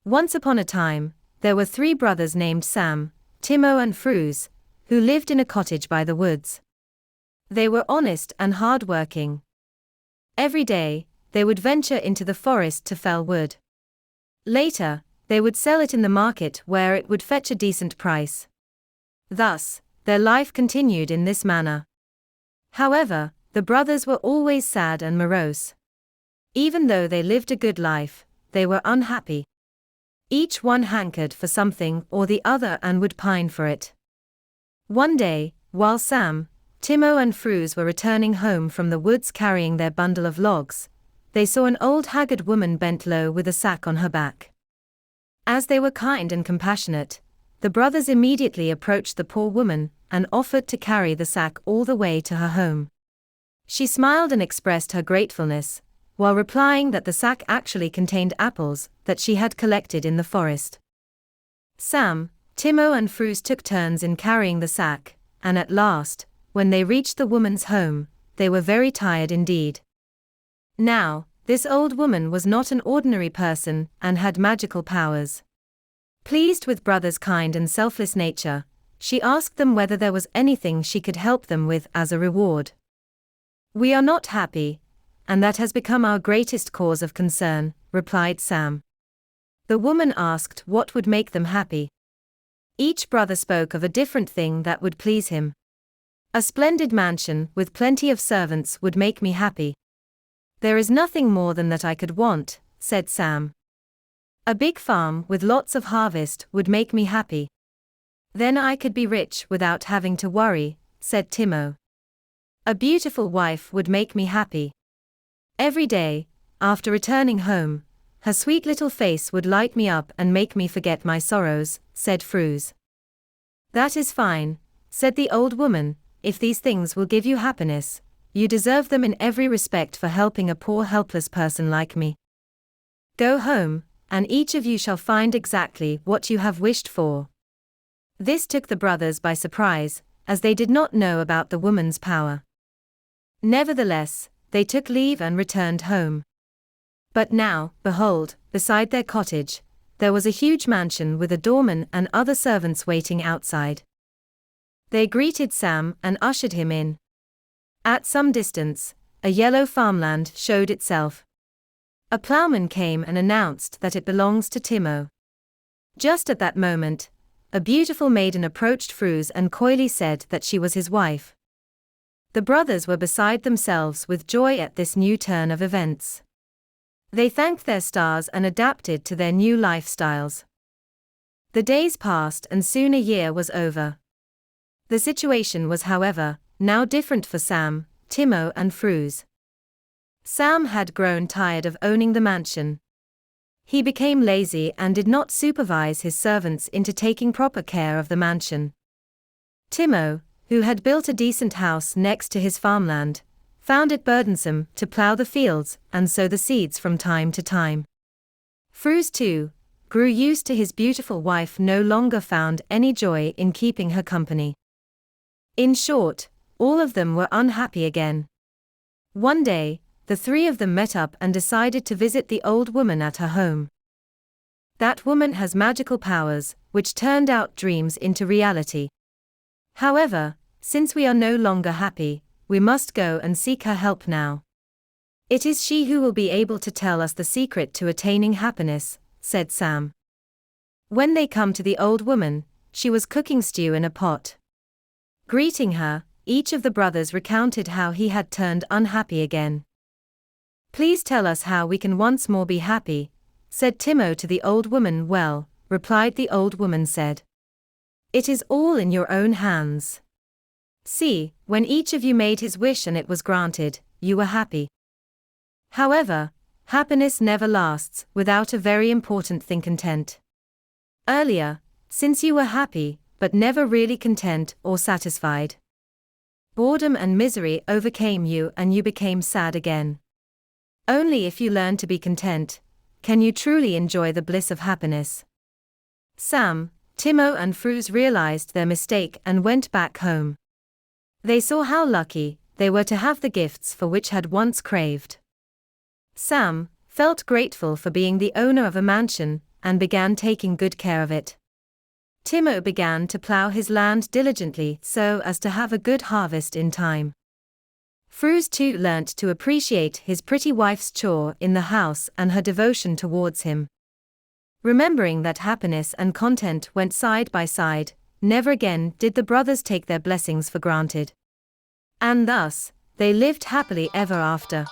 Once upon a time, there were 3 brothers named Sam, Timo and Fruz, who lived in a cottage by the woods. They were honest and hard-working. Every day, they would venture into the forest to fell wood. Later, they would sell it in the market where it would fetch a decent price. Thus, their life continued in this manner. However, the brothers were always sad and morose. Even though they lived a good life, they were unhappy. Each one hankered for something or the other and would pine for it. One day, while Sam, Timo and Fruz were returning home from the woods carrying their bundle of logs, they saw an old haggard woman bent low with a sack on her back. As they were kind and compassionate, the brothers immediately approached the poor woman and offered to carry the sack all the way to her home. She smiled and expressed her gratefulness, while replying that the sack actually contained apples that she had collected in the forest. Sam, Timo and Fruz took turns in carrying the sack, and at last, when they reached the woman's home, they were very tired indeed. Now, this old woman was not an ordinary person and had magical powers. Pleased with brothers' kind and selfless nature, she asked them whether there was anything she could help them with as a reward. "We are not happy, and that has become our greatest cause of concern," replied Sam. The woman asked what would make them happy. Each brother spoke of a different thing that would please him. "A splendid mansion with plenty of servants would make me happy." "There is nothing more than that I could want," said Sam. "A big farm with lots of harvest would make me happy." "Then I could be rich without having to worry," said Timo. "A beautiful wife would make me happy. Every day, after returning home, her sweet little face would light me up and make me forget my sorrows," said Fruz. "That is fine," said the old woman, "if these things will give you happiness, you deserve them in every respect for helping a poor helpless person like me. Go home, and each of you shall find exactly what you have wished for." This took the brothers by surprise, as they did not know about the woman's power. Nevertheless, they took leave and returned home. But now, behold, beside their cottage, there was a huge mansion with a doorman and other servants waiting outside. They greeted Sam and ushered him in. At some distance, a yellow farmland showed itself. A plowman came and announced that it belongs to Timo. Just at that moment, a beautiful maiden approached Fruz and coyly said that she was his wife. The brothers were beside themselves with joy at this new turn of events. They thanked their stars and adapted to their new lifestyles. The days passed and soon a year was over. The situation was, however, now different for Sam, Timo and Fruz. Sam had grown tired of owning the mansion. He became lazy and did not supervise his servants into taking proper care of the mansion. Timo, who had built a decent house next to his farmland, found it burdensome to plow the fields and sow the seeds from time to time. Fruz, too, grew used to his beautiful wife no longer found any joy in keeping her company. In short, all of them were unhappy again. One day, the 3 of them met up and decided to visit the old woman at her home. That woman has magical powers, which turned out dreams into reality. However, since we are no longer happy, we must go and seek her help now. It is she who will be able to tell us the secret to attaining happiness, said Sam. When they come to the old woman, she was cooking stew in a pot. Greeting her, each of the brothers recounted how he had turned unhappy again. "Please tell us how we can once more be happy," said Timo to the old woman. "Well," replied the old woman said, "it is all in your own hands. See, when each of you made his wish and it was granted, you were happy. However, happiness never lasts without a very important thing: content. Earlier, since you were happy, but never really content or satisfied, boredom and misery overcame you and you became sad again. Only if you learn to be content, can you truly enjoy the bliss of happiness." Sam, Timo and Fruz realized their mistake and went back home. They saw how lucky they were to have the gifts for which had once craved. Sam felt grateful for being the owner of a mansion and began taking good care of it. Timo began to plow his land diligently so as to have a good harvest in time. Fruz too learnt to appreciate his pretty wife's chore in the house and her devotion towards him. Remembering that happiness and content went side by side, never again did the brothers take their blessings for granted. And thus, they lived happily ever after.